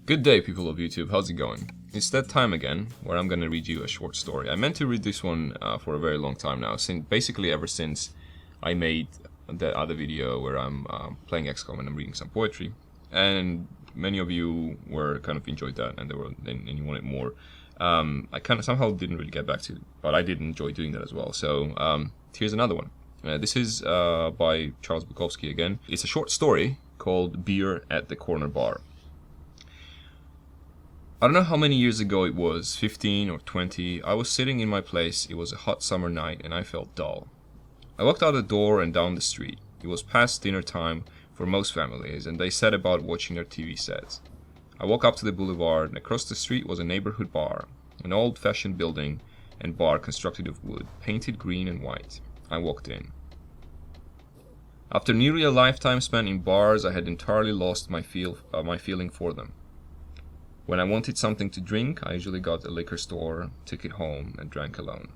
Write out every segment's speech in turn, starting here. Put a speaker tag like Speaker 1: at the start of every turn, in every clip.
Speaker 1: Good day, people of YouTube, how's it going? It's that time again, where I'm gonna read you a short story. I meant to read this one for a very long time now, basically ever since I made that other video where I'm playing XCOM and I'm reading some poetry. And many of you were kind of enjoyed that and you wanted more. I kind of somehow didn't really get back to it, but I did enjoy doing that as well. So here's another one. This is by Charles Bukowski again. It's a short story called Beer at the Corner Bar. I don't know how many years ago it was, 15 or 20, I was sitting in my place, it was a hot summer night and I felt dull. I walked out the door and down the street. It was past dinner time for most families and they sat about watching their TV sets. I walked up to the boulevard and across the street was a neighborhood bar, an old-fashioned building and bar constructed of wood, painted green and white. I walked in. After nearly a lifetime spent in bars, I had entirely lost my feeling for them. When I wanted something to drink, I usually got a liquor store, took it home, and drank alone.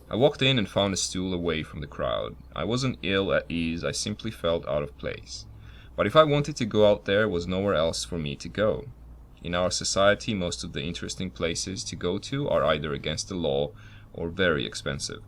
Speaker 1: I walked in and found a stool away from the crowd. I wasn't ill at ease, I simply felt out of place. But if I wanted to go out, there was nowhere else for me to go. In our society, most of the interesting places to go to are either against the law or very expensive.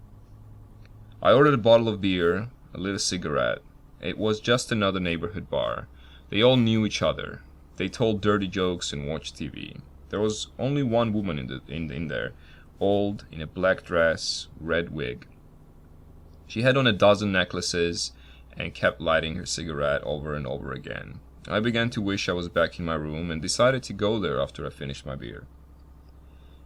Speaker 1: I ordered a bottle of beer, a little cigarette. It was just another neighborhood bar. They all knew each other. They told dirty jokes and watched TV. There was only one woman in there, old, in a black dress, red wig. She had on a dozen necklaces and kept lighting her cigarette over and over again. I began to wish I was back in my room and decided to go there after I finished my beer.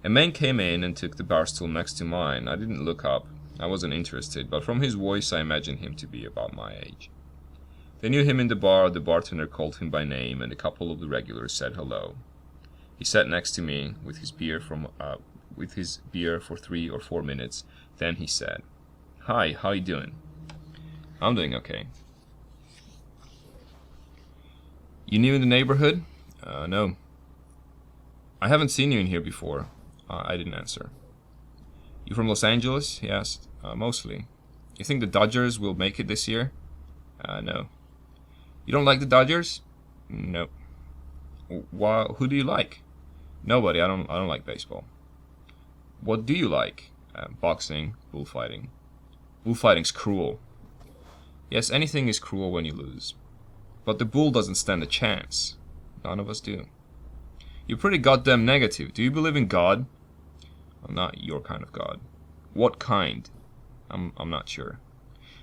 Speaker 1: A man came in and took the bar stool next to mine. I didn't look up. I wasn't interested, but from his voice I imagined him to be about my age. They knew him in the bar, the bartender called him by name, and a couple of the regulars said hello. He sat next to me with his beer for 3 or 4 minutes. Then he said, "Hi, how you doing?" "I'm doing okay." "You new in the neighborhood?" No. "I haven't seen you in here before." I didn't answer. "You from Los Angeles?" he asked. Mostly. "You think the Dodgers will make it this year?" No. "You don't like the Dodgers?" "No." Who do you like?" "Nobody. I don't like baseball." "What do you like?" Boxing, bullfighting." "Bullfighting's cruel." "Yes, anything is cruel when you lose. But the bull doesn't stand a chance." "None of us do." "You're pretty goddamn negative. Do you believe in God?" "I'm not your kind of God." "What kind?" I'm not sure."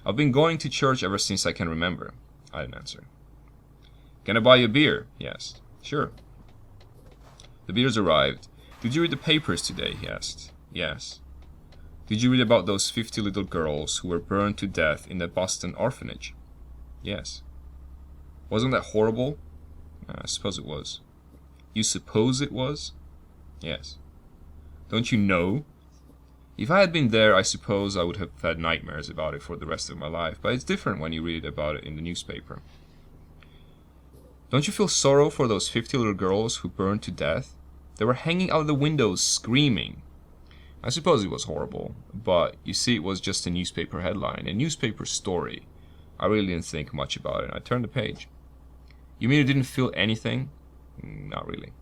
Speaker 1: "I've been going to church ever since I can remember." I didn't answer. "Can I buy you a beer?" he asked. "Sure." The beers arrived. "Did you read the papers today?" he asked. "Yes." "Did you read about those 50 little girls who were burned to death in the Boston orphanage?" "Yes." "Wasn't that horrible?" "I suppose it was." "You suppose it was?" "Yes." "Don't you know?" "If I had been there, I suppose I would have had nightmares about it for the rest of my life, but it's different when you read about it in the newspaper." "Don't you feel sorrow for those 50 little girls who burned to death? They were hanging out of the windows screaming." "I suppose it was horrible, but you see it was just a newspaper headline, a newspaper story. I really didn't think much about it. I turned the page." "You mean you didn't feel anything?" "Not really."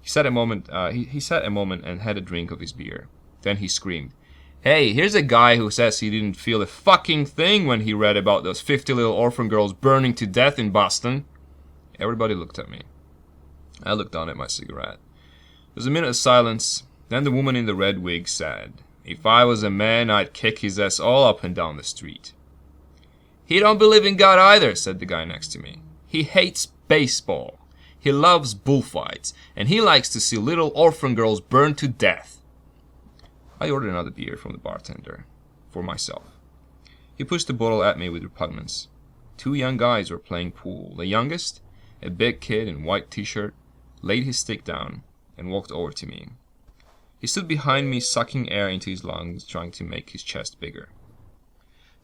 Speaker 1: He sat a moment and had a drink of his beer. Then he screamed, "Hey, here's a guy who says he didn't feel a fucking thing when he read about those 50 little orphan girls burning to death in Boston." Everybody looked at me. I looked down at my cigarette. There was a minute of silence. Then the woman in the red wig said, "If I was a man, I'd kick his ass all up and down the street." "He don't believe in God either," said the guy next to me. "He hates baseball. He loves bullfights. And he likes to see little orphan girls burned to death." I ordered another beer from the bartender. For myself. He pushed the bottle at me with repugnance. 2 young guys were playing pool. The youngest, a big kid in white t-shirt, laid his stick down and walked over to me. He stood behind me, sucking air into his lungs, trying to make his chest bigger.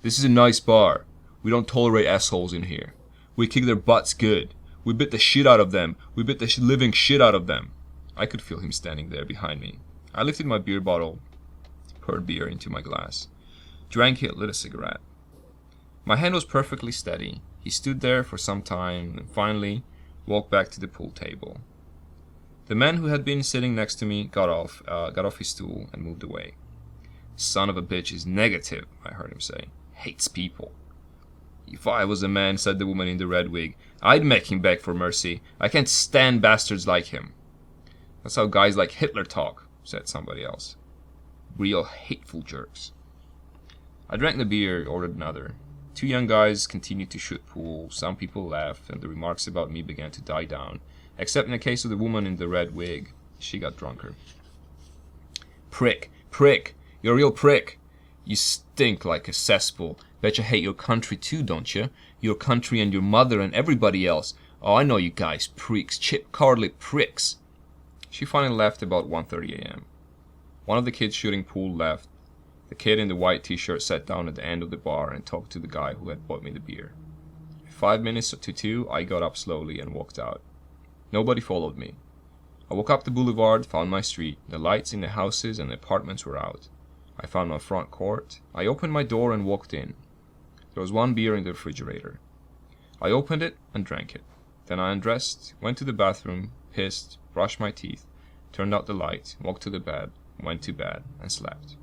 Speaker 1: "This is a nice bar. We don't tolerate assholes in here. We kick their butts good. We bit the shit out of them. We bit the living shit out of them." I could feel him standing there behind me. I lifted my beer bottle, poured beer into my glass, drank it, lit a cigarette. My hand was perfectly steady. He stood there for some time, and finally, walked back to the pool table. The man who had been sitting next to me got off his stool and moved away. Son of a bitch is negative, I heard him say. Hates people. If I was a man, said the woman in the red wig, I'd make him beg for mercy. I can't stand bastards like him. That's how guys like Hitler talk, said somebody else. Real hateful jerks. I drank the beer, ordered another. 2 young guys continued to shoot pool, some people laughed, and the remarks about me began to die down, except in the case of the woman in the red wig. She got drunker. Prick, prick, you're a real prick. You stink like a cesspool. Bet you hate your country too, don't you? Your country and your mother and everybody else. Oh, I know you guys, pricks, chip-cardly pricks. She finally left about 1:30 a.m. One of the kids shooting pool left. The kid in the white t-shirt sat down at the end of the bar and talked to the guy who had bought me the beer. 5 minutes to 2, I got up slowly and walked out. Nobody followed me. I walked up the boulevard, found my street. The lights in the houses and the apartments were out. I found my front court. I opened my door and walked in. There was 1 beer in the refrigerator. I opened it and drank it. Then I undressed, went to the bathroom, pissed, brushed my teeth, turned out the light, walked to the bed, went to bed, and slept.